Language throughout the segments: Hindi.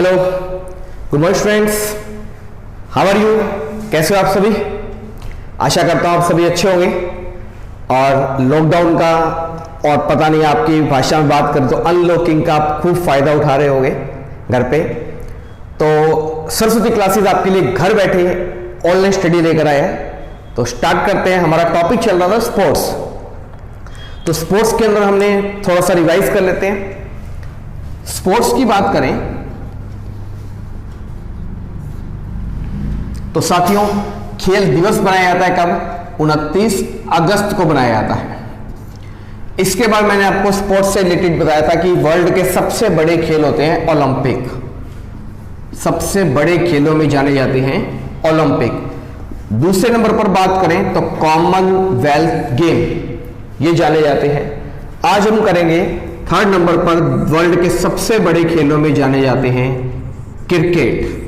Hello, good morning friends, how are you? कैसे हो आप सभी? आशा करता हूँ आप सभी अच्छे होंगे। और लॉकडाउन का और पता नहीं आपकी भाषा में बात करें तो अनलॉकिंग का आप खूब फायदा उठा रहे होंगे घर पे। तो सरस्वती क्लासेस आपके लिए घर बैठे ऑनलाइन स्टडी लेकर आया है। तो स्टार्ट करते हैं। हमारा टॉपिक चल रहा था स्पोर्ट्स। तो स्पोर्ट्स के अंदर हमने थोड़ा सा रिवाइज कर लेते हैं। स्पोर्ट्स की बात करें तो साथियों, खेल दिवस बनाया जाता है कब? 29 अगस्त को बनाया जाता है। इसके बाद मैंने आपको स्पोर्ट्स से रिलेटेड बताया था कि वर्ल्ड के सबसे बड़े खेल होते हैं ओलंपिक। सबसे बड़े खेलों में जाने जाते हैं ओलंपिक। दूसरे नंबर पर बात करें तो कॉमनवेल्थ गेम, ये जाने जाते हैं। आज हम करेंगे थर्ड नंबर पर वर्ल्ड के सबसे बड़े खेलों में जाने जाते हैं क्रिकेट।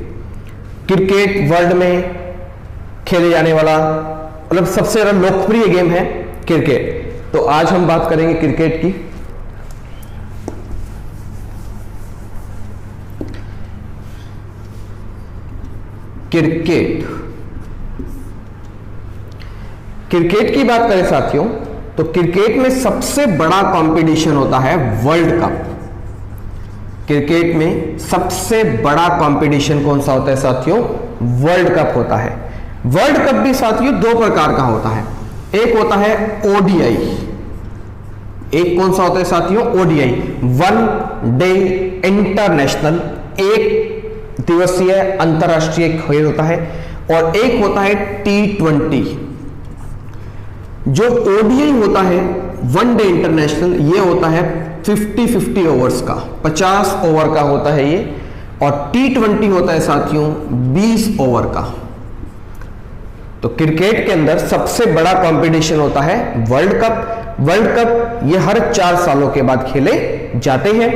क्रिकेट वर्ल्ड में खेले जाने वाला मतलब सबसे ज्यादा लोकप्रिय गेम है क्रिकेट। तो आज हम बात करेंगे क्रिकेट की। क्रिकेट की बात करें साथियों तो क्रिकेट में सबसे बड़ा कंपटीशन होता है वर्ल्ड कप। क्रिकेट में सबसे बड़ा कंपटीशन कौन सा होता है साथियों? वर्ल्ड कप होता है। वर्ल्ड कप भी साथियों दो प्रकार का होता है। एक होता है ओडीआई। एक कौन सा होता है साथियों? ओडीआई, वन डे इंटरनेशनल, एक दिवसीय अंतरराष्ट्रीय खेल होता है। और एक होता है T20। जो ओडीआई होता है वन डे इंटरनेशनल, ये होता है 50-50 ओवर्स का, 50 ओवर का होता है ये। और T20 होता है साथियों 20 ओवर का। तो क्रिकेट के अंदर सबसे बड़ा कंपटीशन होता है वर्ल्ड कप। वर्ल्ड कप ये हर 4 सालों के बाद खेले जाते हैं।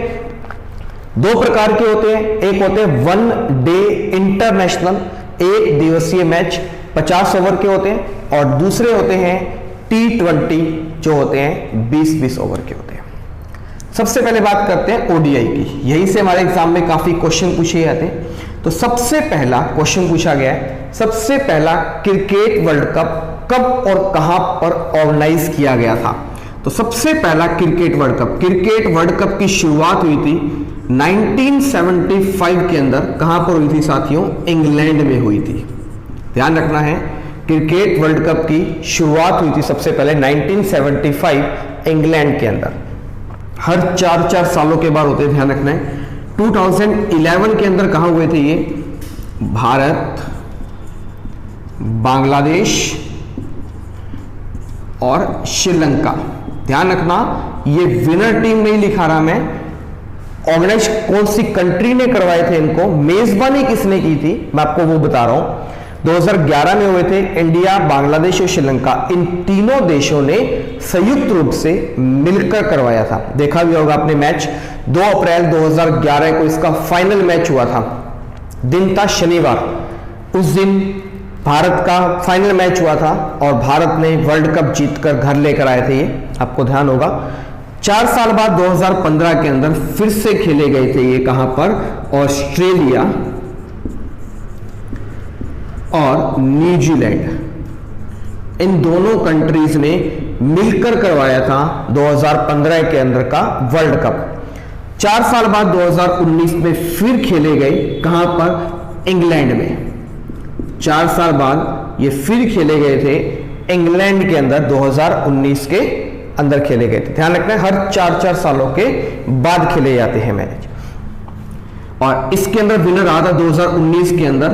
दो प्रकार के होते हैं। एक होते हैं वन डे इंटरनेशनल, एक दिवसीय मैच 50 ओवर के होते हैं। और दूसरे होते हैं T20, जो होते हैं 20-20 ओवर के होते हैं। सबसे पहले बात करते हैं ओडीआई की। यहीं से हमारे एग्जाम में काफी क्वेश्चन पूछे जाते हैं। तो सबसे पहला क्वेश्चन पूछा गया है, सबसे पहला क्रिकेट वर्ल्ड कप कब और कहां पर ऑर्गेनाइज किया गया था? तो सबसे पहला क्रिकेट वर्ल्ड कप की शुरुआत हुई थी 1975 के अंदर। कहां पर हुई थी साथियों? इंग्लैंड में हुई थी। ध्यान रखना है, क्रिकेट वर्ल्ड कप की शुरुआत हुई थी सबसे पहले 1975 इंग्लैंड के अंदर। हर 4-4 सालों के बाद होते, ध्यान रखना है। 2011 के अंदर कहां हुए थे ये? भारत, बांग्लादेश और श्रीलंका। ध्यान रखना, ये विनर टीम नहीं लिखा रहा मैं, ऑर्गेनाइज कौन सी कंट्री ने करवाए थे इनको, मेजबानी किसने की थी, मैं आपको वो बता रहा हूं। 2011 में हुए थे। इंडिया, बांग्लादेश और श्रीलंका, इन तीनों देशों ने संयुक्त रूप से मिलकर करवाया था। देखा भी होगा आपने मैच। 2 अप्रैल 2011 को इसका फाइनल मैच हुआ था। दिन था शनिवार। उस दिन भारत का फाइनल मैच हुआ था और भारत ने वर्ल्ड कप जीतकर घर लेकर आए थे। ये आपको ध्यान होगा। 4 साल बाद 2015 के अंदर फिर से खेले गए थे ये। कहां पर? ऑस्ट्रेलिया और न्यूजीलैंड, इन दोनों कंट्रीज ने मिलकर करवाया था 2015 के अंदर का वर्ल्ड कप। 4 साल बाद 2019 में फिर खेले गए। कहां पर? इंग्लैंड में। 4 साल बाद ये फिर खेले गए थे इंग्लैंड के अंदर, 2019 के अंदर खेले गए थे। ध्यान रखना है, हर 4-4 सालों के बाद खेले जाते हैं मैच। और इसके अंदर विनर रहा था 2019 के अंदर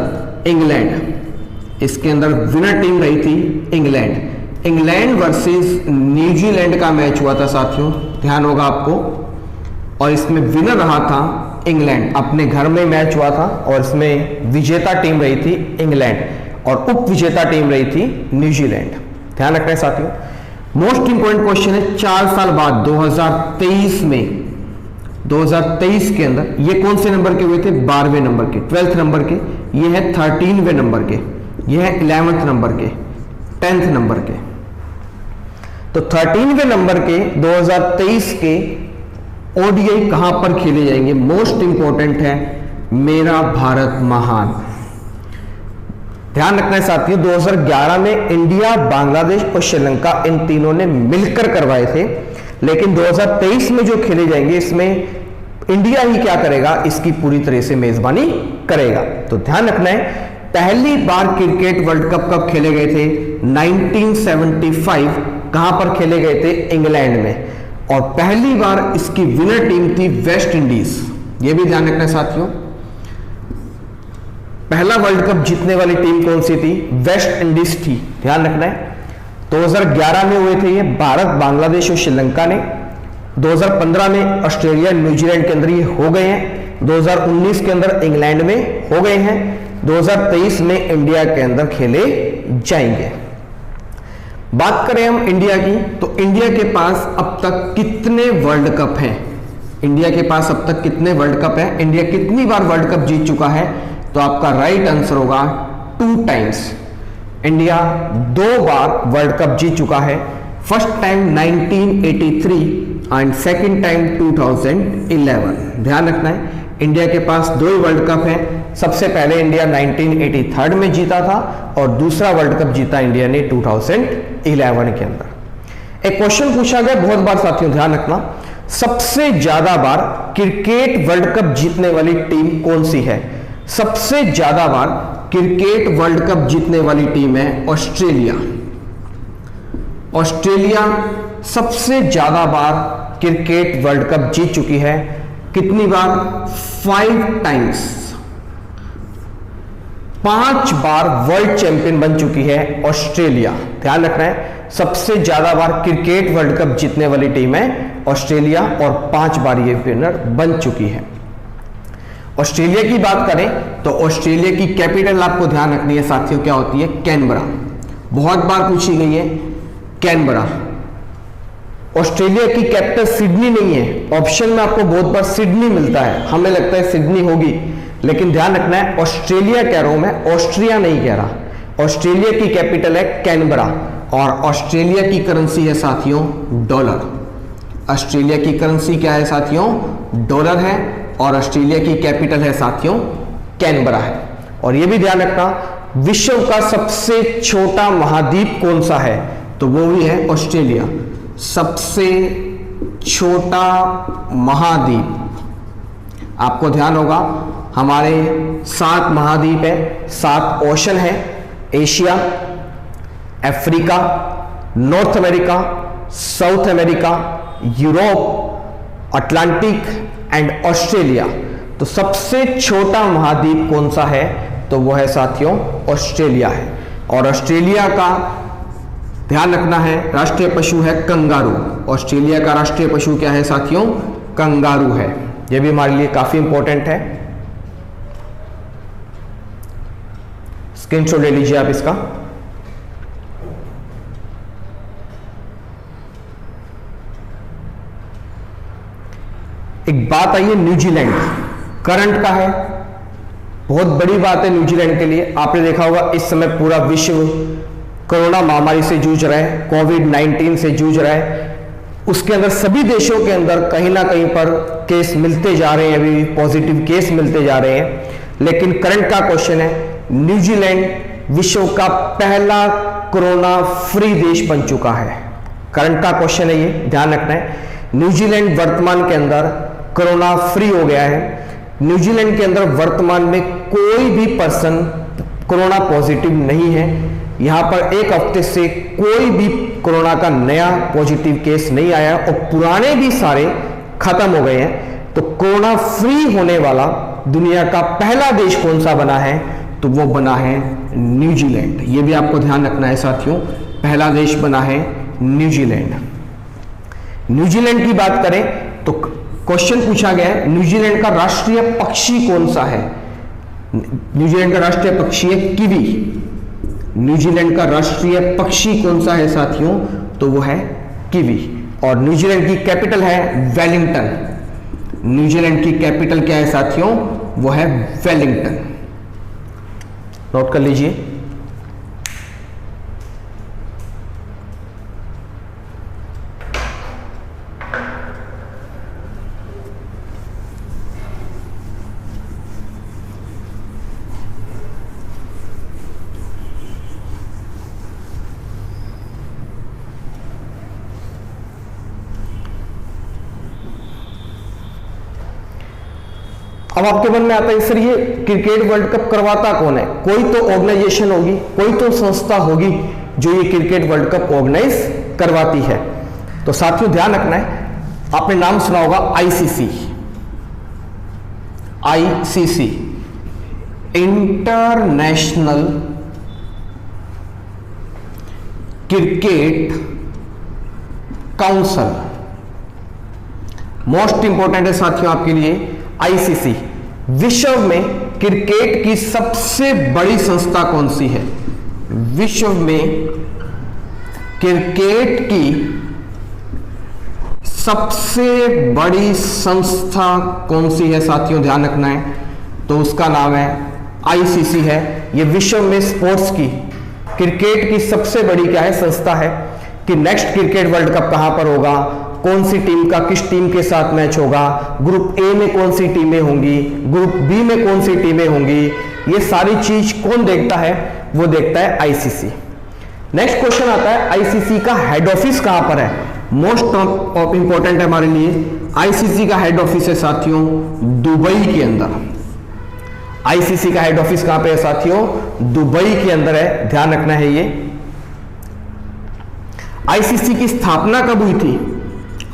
इंग्लैंड। इसके अंदर विनर टीम रही थी इंग्लैंड। इंग्लैंड वर्सेस न्यूजीलैंड का मैच हुआ था साथियों, ध्यान होगा आपको। और इसमें विनर रहा था इंग्लैंड। अपने घर में मैच हुआ था और इसमें विजेता टीम रही थी इंग्लैंड और उप विजेता टीम रही थी न्यूजीलैंड। ध्यान रखना है साथियों। मोस्ट इंपोर्टेंट क्वेश्चन है, 4 साल बाद 2023 में, 2023 के अंदर ये कौन से नंबर के हुए थे? 12वें नंबर के, 12th नंबर के। ये है 13वें नंबर के, ये है 11th नंबर के, 10th नंबर के। तो 13वें नंबर के 2023 के ओडीआई कहां पर खेले जाएंगे? मोस्ट इंपॉर्टेंट है, मेरा भारत महान। ध्यान रखना है साथियों, 2011 में इंडिया, बांग्लादेश और श्रीलंका इन तीनों ने मिलकर करवाए थे, लेकिन 2023 में जो खेले जाएंगे इसमें इंडिया ही क्या करेगा, इसकी पूरी तरह से मेजबानी करेगा। तो ध्यान रखना है, पहली बार क्रिकेट वर्ल्ड कप कब खेले गए थे? 1975। कहां पर खेले गए थे? इंग्लैंड में। और पहली बार इसकी विनर टीम थी वेस्ट इंडीज। यह भी ध्यान रखना है साथियों, पहला वर्ल्ड कप जीतने वाली टीम कौन सी थी? वेस्ट इंडीज थी। ध्यान रखना है 2011 में हुए थे ये, भारत, बांग्लादेश और श्रीलंका ने। 2015 में ऑस्ट्रेलिया, न्यूजीलैंड के अंदर ये हो गए हैं। 2019 के अंदर इंग्लैंड में हो गए हैं। 2023 में इंडिया के अंदर खेले जाएंगे। बात करें हम इंडिया की, तो इंडिया के पास अब तक कितने वर्ल्ड कप हैं? इंडिया के पास अब तक कितने वर्ल्ड कप है? इंडिया कितनी बार वर्ल्ड कप जीत चुका है? तो आपका राइट आंसर होगा 2 टाइम्स। इंडिया 2 बार वर्ल्ड कप जीत चुका है। First time 1983 and second time 2011। ध्यान रखना है, इंडिया के पास 2 वर्ल्ड कप है। सबसे पहले इंडिया 1983 में जीता था और दूसरा वर्ल्ड कप जीता इंडिया ने 2011 के अंदर। एक क्वेश्चन पूछा गया बहुत बार साथियों, ध्यान रखना, सबसे ज्यादा बार क्रिकेट वर्ल्ड कप जीतने वाली टीम कौन सी है? सबसे ज्यादा बार क्रिकेट वर्ल्ड कप जीतने वाली टीम है ऑस्ट्रेलिया। ऑस्ट्रेलिया सबसे ज्यादा बार क्रिकेट वर्ल्ड कप जीत चुकी है। कितनी बार? 5 टाइम्स। 5 बार वर्ल्ड चैंपियन बन चुकी है ऑस्ट्रेलिया। ध्यान रखना है, सबसे ज्यादा बार क्रिकेट वर्ल्ड कप जीतने वाली टीम है ऑस्ट्रेलिया और 5 बार ये विनर बन चुकी है। ऑस्ट्रेलिया की बात करें तो ऑस्ट्रेलिया की कैपिटल आपको ध्यान रखनी है साथियों, क्या होती है? कैनबरा। बहुत बार पूछी गई है कैनबरा। ऑस्ट्रेलिया की कैपिटल सिडनी नहीं है, ऑप्शन में आपको बहुत बार सिडनी मिलता है, हमें लगता है सिडनी होगी, लेकिन ध्यान रखना है ऑस्ट्रेलिया कह रहा हूं मैं, ऑस्ट्रिया नहीं कह रहा। ऑस्ट्रेलिया की कैपिटल है कैनबरा और ऑस्ट्रेलिया की करेंसी है साथियों डॉलर। ऑस्ट्रेलिया की करेंसी क्या है साथियों? डॉलर है और ऑस्ट्रेलिया की कैपिटल है साथियों कैनबरा है। और यह भी ध्यान रखना, विश्व का सबसे छोटा महाद्वीप कौन सा है? तो वो भी है ऑस्ट्रेलिया। सबसे छोटा महाद्वीप, आपको ध्यान होगा हमारे 7 महाद्वीप है, 7 ओशन है, Asia, Africa, north America, south America, Europe, Atlantic and Australia. तो सबसे छोटा महाद्वीप कौन सा है? तो वो है साथियों ऑस्ट्रेलिया है। और ऑस्ट्रेलिया का ध्यान रखना है, राष्ट्रीय पशु है कंगारू। ऑस्ट्रेलिया का राष्ट्रीय पशु क्या है साथियों? कंगारू है। यह भी हमारे लिए काफी इंपॉर्टेंट है, स्क्रीनशॉट ले लीजिए आप इसका। एक बात आई है न्यूजीलैंड, करंट का है, बहुत बड़ी बात है न्यूजीलैंड के लिए। आपने देखा होगा इस समय पूरा विश्व कोरोना महामारी से जूझ रहा है, कोविड-19 से जूझ रहा है। उसके अंदर सभी देशों के अंदर कहीं ना कहीं पर केस मिलते जा रहे हैं, अभी भी पॉजिटिव केस मिलते जा रहे हैं। लेकिन करंट का क्वेश्चन है, न्यूजीलैंड विश्व का पहला कोरोना फ्री देश बन चुका है। करंट का क्वेश्चन है ये, ध्यान रखना है। न्यूजीलैंड वर्तमान के अंदर कोरोना फ्री हो गया है। न्यूजीलैंड के अंदर वर्तमान में कोई भी पर्सन कोरोना पॉजिटिव नहीं है। यहां पर एक हफ्ते से कोई भी कोरोना का नया पॉजिटिव केस नहीं आया और पुराने भी सारे खत्म हो गए हैं। तो कोरोना फ्री होने वाला दुनिया का पहला देश कौन सा बना है? तो वो बना है न्यूजीलैंड। ये भी आपको ध्यान रखना है साथियों, पहला देश बना है न्यूजीलैंड। न्यूजीलैंड की बात करें तो क्वेश्चन पूछा गया है न्यूजीलैंड का राष्ट्रीय पक्षी कौन सा है? न्यूजीलैंड का राष्ट्रीय पक्षी है कीवी। न्यूजीलैंड का राष्ट्रीय पक्षी कौन सा है साथियों? तो वो है कीवी। और न्यूजीलैंड की कैपिटल है वेलिंगटन। न्यूजीलैंड की कैपिटल क्या है साथियों? वो है वेलिंगटन। नोट कर लीजिए। अब आपके मन में आता है सर ये क्रिकेट वर्ल्ड कप करवाता कौन है? कोई तो ऑर्गेनाइजेशन होगी, कोई तो संस्था होगी जो ये क्रिकेट वर्ल्ड कप ऑर्गेनाइज करवाती है। तो साथियों ध्यान रखना है, आपने नाम सुना होगा ICC, ICC international cricket council. Most important है साथियों आपके लिए आईसीसी। विश्व में क्रिकेट की सबसे बड़ी संस्था कौन सी है? विश्व में क्रिकेट की सबसे बड़ी संस्था कौन सी है साथियों? ध्यान रखना है, तो उसका नाम है आईसीसी है। यह विश्व में स्पोर्ट्स की, क्रिकेट की सबसे बड़ी क्या है? संस्था है कि नेक्स्ट क्रिकेट वर्ल्ड कप कहां पर होगा, कौन सी टीम का किस टीम के साथ मैच होगा, ग्रुप ए में कौन सी टीमें होंगी, ग्रुप बी में कौन सी टीमें होंगी, ये सारी चीज कौन देखता है? वो देखता है आईसीसी। नेक्स्ट क्वेश्चन आता है आईसीसी का हेड ऑफिस कहां पर है? मोस्ट ऑफ इंपॉर्टेंट है हमारे लिए। आईसीसी का हेड ऑफिस है साथियों दुबई के अंदर। आईसीसी का हेड ऑफिस कहां पे है साथियों? दुबई के अंदर है, ध्यान रखना है ये। आईसीसी की स्थापना कब हुई थी?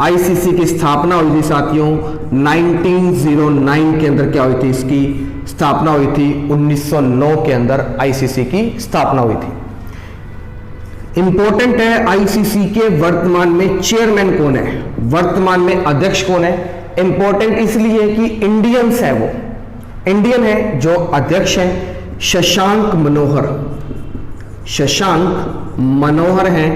आईसीसी की स्थापना हुई थी साथियों 1909 के अंदर। क्या हुई थी? इसकी स्थापना हुई थी 1909 के अंदर आईसीसी की स्थापना हुई थी। इंपॉर्टेंट है आईसीसी के वर्तमान में चेयरमैन कौन है, वर्तमान में अध्यक्ष कौन है? इंपॉर्टेंट इसलिए कि इंडियंस है, वो इंडियन है जो अध्यक्ष है, शशांक मनोहर। शशांक मनोहर हैं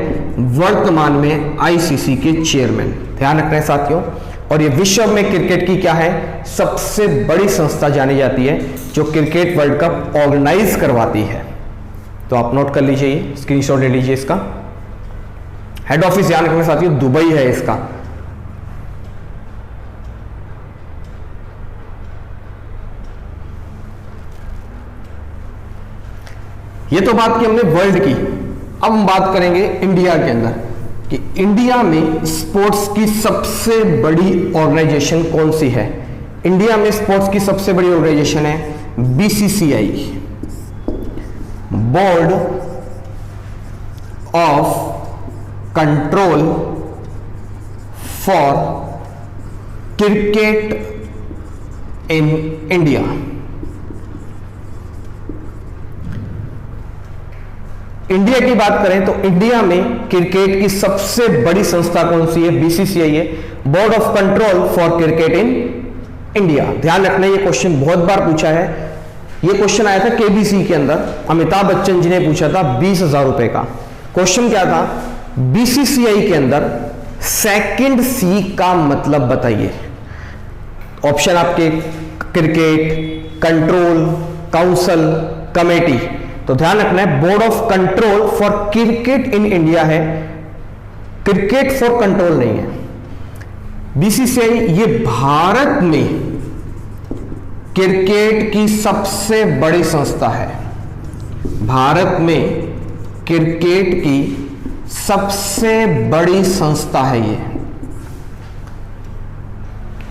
वर्तमान में आईसीसी के चेयरमैन। ध्यान रखना है साथियों। और ये विश्व में क्रिकेट की क्या है? सबसे बड़ी संस्था जानी जाती है जो क्रिकेट वर्ल्ड कप ऑर्गेनाइज करवाती है। तो आप नोट कर लीजिए, स्क्रीनशॉट ले लीजिए इसका। हेड ऑफिस ध्यान रखना साथियों दुबई है इसका। ये तो बात की हमने वर्ल्ड की। अब हम बात करेंगे इंडिया के अंदर कि इंडिया में स्पोर्ट्स की सबसे बड़ी ऑर्गेनाइजेशन कौन सी है? इंडिया में स्पोर्ट्स की सबसे बड़ी ऑर्गेनाइजेशन है BCCI, board of control for cricket in India. India की बात करें तो इंडिया में क्रिकेट की सबसे बड़ी संस्था कौन सी है? बीसीसीआई है, board of control for cricket in India. ध्यान रखना ये क्वेश्चन बहुत बार पूछा है। ये क्वेश्चन आया था केबीसी के अंदर, अमिताभ बच्चन जी ने पूछा था 20,000 रुपए का। क्वेश्चन क्या था? बीसीसीआई के अंदर सेकंड सी का मतलब बताइए। ऑप्शन आपके क्रिकेट, कंट्रोल, काउंसिल, कमेटी। तो ध्यान रखना है board of control for cricket in India है, क्रिकेट फॉर कंट्रोल नहीं है। बीसीसीआई ये भारत में क्रिकेट की सबसे बड़ी संस्था है। भारत में क्रिकेट की सबसे बड़ी संस्था है ये।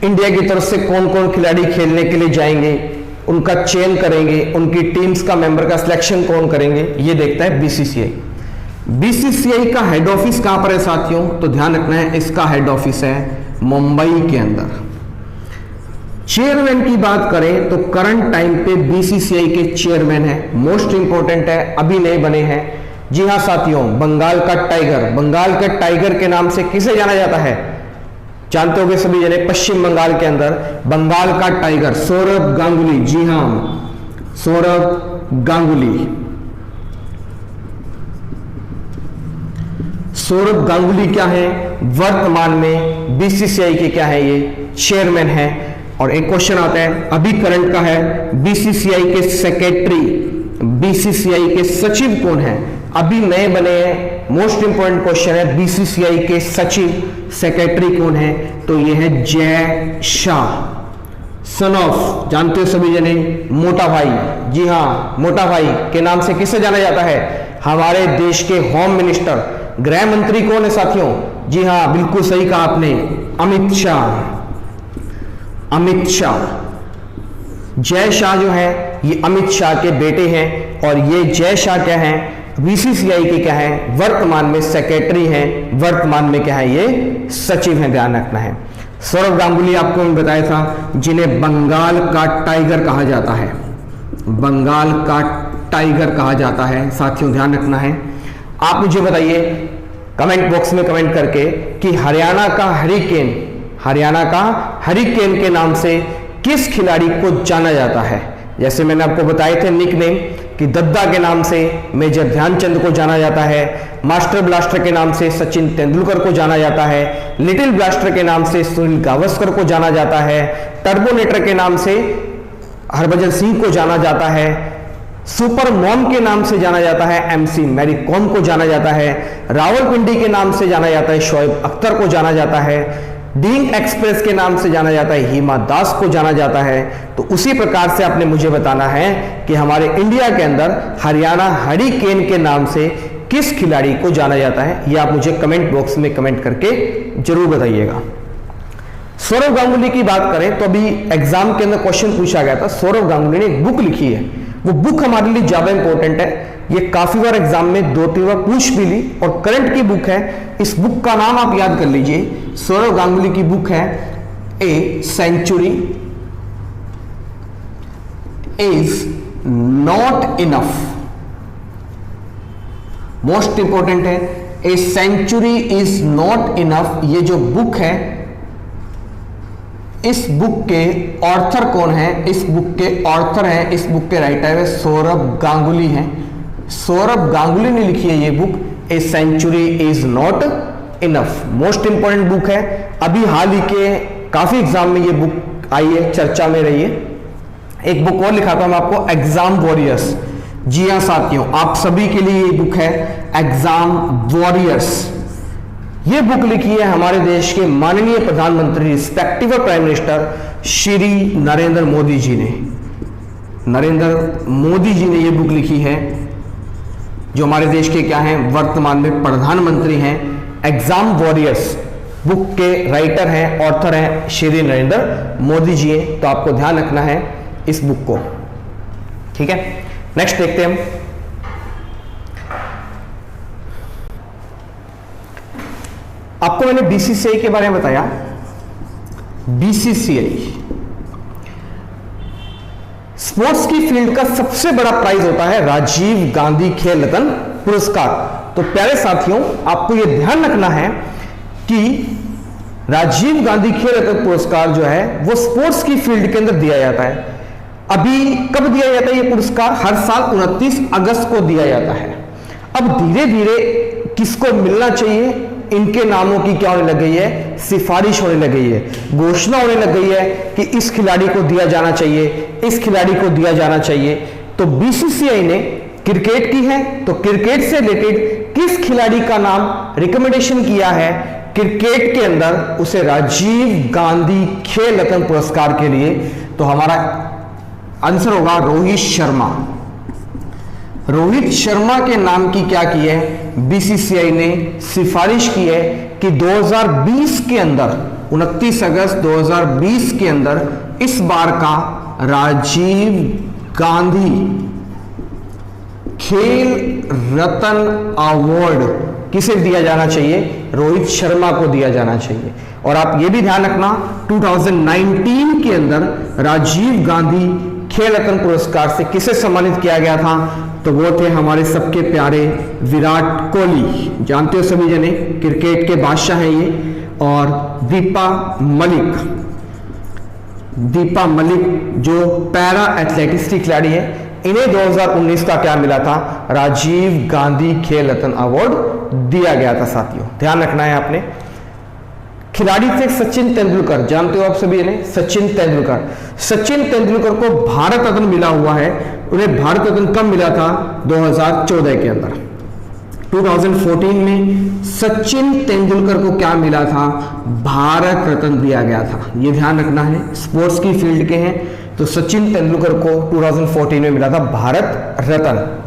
इंडिया की तरफ से कौन कौन खिलाड़ी खेलने के लिए जाएंगे, उनका चयन करेंगे, उनकी टीम्स का मेंबर का सिलेक्शन कौन करेंगे, ये देखता है बीसीसीआई। बीसीसीआई का हेड ऑफिस कहां पर है साथियों? तो ध्यान रखना है इसका हेड ऑफिस है मुंबई के अंदर। चेयरमैन की बात करें तो करंट टाइम पे बीसीसीआई के चेयरमैन है, मोस्ट इंपॉर्टेंट है, अभी नए बने हैं। जी हां साथियों, बंगाल का टाइगर। बंगाल के टाइगर के नाम से किसे जाना जाता है? जानते होंगे सभी जने, पश्चिम बंगाल के अंदर बंगाल का टाइगर सौरभ गांगुली। जी हां, सौरभ गांगुली। सौरभ गांगुली क्या है? वर्तमान में बीसीसीआई के क्या है? ये चेयरमैन है। और एक क्वेश्चन आता है अभी करंट का है, बीसीसीआई के सेक्रेटरी, बीसीसीआई के सचिव कौन है? अभी नए बने हैं। मोस्ट इंपॉर्टेंट क्वेश्चन है बीसीसीआई के सचिव, सेक्रेटरी कौन है? तो ये है जय शाह, सन ऑफ, जानते हो सभी जने, मोटा भाई। जी हां, मोटा भाई के नाम से किसे जाना जाता है? हमारे देश के होम मिनिस्टर, गृह मंत्री कौन है साथियों? जी हां, बिल्कुल सही कहा आपने, अमित शाह। अमित शाह। जय शाह जो है ये अमित शाह के बेटे हैं और ये जय शाह क्या है, बीसीसीआई के क्या है, वर्तमान में सेक्रेटरी हैं, वर्तमान में क्या है, ये सचिव हैं, ध्यान रखना है। सौरव गांगुली आपको मैं बताया था जिन्हें बंगाल का टाइगर कहा जाता है, बंगाल का टाइगर कहा जाता है साथियों, ध्यान रखना है। आप मुझे बताइए कमेंट बॉक्स में कमेंट करके कि हरियाणा का हरिकेन, हरियाणा का हरिकेन के नाम से किस खिलाड़ी को जाना जाता है। जैसे मैंने आपको बताए थे निकनेम कि दद्दा के नाम से मेजर ध्यानचंद को जाना जाता है, मास्टर ब्लास्टर के नाम से सचिन तेंदुलकर को जाना जाता है, लिटिल ब्लास्टर के नाम से सुनील गावस्कर को जाना जाता है, टर्बोनेटर के नाम से हरभजन सिंह को जाना जाता है, सुपर मॉम के नाम से जाना जाता है एमसी मैरी कॉम को जाना जाता है, रावलपिंडी के नाम से जाना जाता है शोएब अख्तर को जाना जाता है, डीइंग एक्सप्रेस के नाम से जाना जाता है हिमा दास को जाना जाता है। तो उसी प्रकार से आपने मुझे बताना है कि हमारे इंडिया के अंदर हरियाणा हरिकेन के नाम से किस खिलाड़ी को जाना जाता है, ये आप मुझे कमेंट बॉक्स में कमेंट करके जरूर बताइएगा। सौरव गांगुली की बात करें तो अभी एग्जाम के अंदर क्वेश्चन पूछा गया था, सौरव गांगुली ने एक बुक लिखी है, वो बुक हमारे लिए ज्यादा इंपॉर्टेंट है, ये काफी बार एग्जाम में 2-3 बार पूछ भी ली और करंट की बुक है। इस बुक का नाम आप याद कर लीजिए, सौरव गांगुली की बुक है a century is not enough, most important है, a century is not enough. ये जो बुक है, इस बुक के ऑथर कौन है, इस बुक के ऑथर है, इस बुक के राइटर है सौरव गांगुली हैं, सौरव गांगुली ने लिखी है ये book a century is not enough. Most important book है, अभी हाल ही के काफी एग्जाम में ये बुक आई है, चर्चा में रही है। एक बुक और लिखा था मैं आपको, एग्जाम वॉरियर्स। जी हाँ साथियों, आप सभी के लिए ये बुक है एग्जाम वॉरियर्स। ये बुक लिखी है हमारे देश के माननीय प्रधानमंत्री respective prime minister Shri Narendra Modi ji ने, नरेंद्र मोदी जी ने ये बुक लिखी है, जो हमारे देश के क्या हैं, वर्तमान में प्रधानमंत्री हैं। एग्जाम वॉरियर्स बुक के राइटर हैं, ऑथर हैं श्री नरेंद्र मोदी जी हैं। तो आपको ध्यान रखना है इस बुक को, ठीक है। नेक्स्ट देखते हैं हम, आपको मैंने बीसीसीआई के बारे में बताया। बीसीसीआई स्पोर्ट्स की फील्ड का सबसे बड़ा प्राइज होता है राजीव गांधी खेल रत्न पुरस्कार। तो प्यारे साथियों, आपको यह ध्यान रखना है कि राजीव गांधी खेल रत्न पुरस्कार जो है वो स्पोर्ट्स की फील्ड के अंदर दिया जाता है। अभी कब दिया जाता है ये पुरस्कार? हर साल 29 अगस्त को दिया जाता है। अब धीरे धीरे किसको मिलना चाहिए, इनके नामों की क्या होने लग गई है, सिफारिश होने लग गई है, घोषणा होने लग गई है कि इस खिलाड़ी को दिया जाना चाहिए, इस खिलाड़ी को दिया जाना चाहिए। तो बीसीसीआई ने क्रिकेट की है, तो क्रिकेट से रिलेटेड किस खिलाड़ी का नाम रिकमेंडेशन किया है क्रिकेट के अंदर, उसे राजीव गांधी खेल रत्न पुरस्कार के लिए। तो हमारा आंसर होगा रोहित शर्मा। रोहित शर्मा के नाम की क्या की है, बीसीसीआई ने सिफारिश की है कि 2020 के अंदर, 29 अगस्त 2020 के अंदर इस बार का राजीव गांधी खेल रत्न अवार्ड किसे दिया जाना चाहिए, रोहित शर्मा को दिया जाना चाहिए। और आप ये भी ध्यान रखना 2019 के अंदर राजीव गांधी खेल रत्न पुरस्कार से किसे सम्मानित किया गया था, तो वो थे हमारे सबके प्यारे विराट कोहली। जानते हो सभी जने, क्रिकेट के बादशाह हैं ये। और दीपा मलिक जो पैरा एथलेटिक्स की खिलाड़ी है, इन्हें 2019 का क्या मिला था, राजीव गांधी खेल रत्न अवार्ड दिया गया था। साथियों ध्यान रखना है आपने। खिलाड़ी थे सचिन तेंदुलकर, जानते हो आप सभी ने, सचिन तेंदुलकर को भारत रत्न मिला हुआ है। उन्हें भारत रत्न कब मिला था, 2014 के अंदर। 2014 में सचिन तेंदुलकर को क्या मिला था, भारत रत्न दिया गया था। ये ध्यान रखना है, स्पोर्ट्स की फील्ड के हैं। तो सचिन तेंदुलकर को 2014 में मिला था भारत रत्न।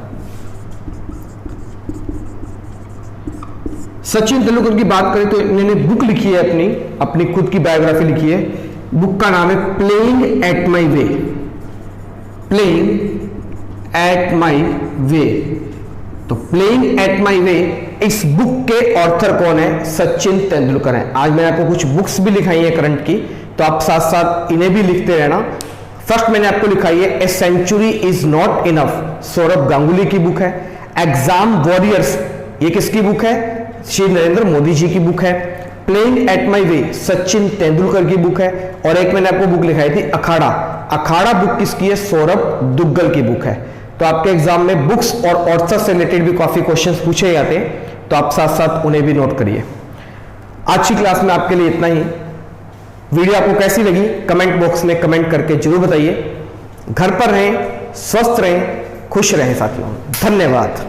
सचिन तेंदुलकर की बात करें तो इन्होंने बुक लिखी है, अपनी खुद की बायोग्राफी लिखी है। बुक का नाम है playing it my way. Playing it my way. तो प्लेइंग एट माई वे, इस बुक के ऑथर कौन है? सचिन तेंदुलकर है। आज मैंने आपको कुछ बुक्स भी लिखाई है करंट की, तो आप साथ साथ इन्हें भी लिखते रहना। फर्स्ट मैंने आपको लिखाई है a century is not enough, Saurabh Ganguly की बुक है। एग्जाम वॉरियर्स, ये किसकी बुक है? श्री नरेंद्र मोदी जी की बुक है। प्लेइंग एट माई वे, सचिन तेंदुलकर की बुक है। और एक मैंने आपको बुक लिखाई थी अखाड़ा, अखाड़ा बुक किसकी है? सौरभ दुग्गल की बुक है। तो आपके एग्जाम में बुक्स और ऑथर से रिलेटेड भी काफी क्वेश्चंस पूछे जाते हैं, तो आप साथ साथ उन्हें भी नोट करिए। आज की क्लास में आपके लिए इतना ही। वीडियो आपको कैसी लगी कमेंट बॉक्स में कमेंट करके जरूर बताइए। घर पर रहें, स्वस्थ रहें, खुश रहें साथियों। धन्यवाद।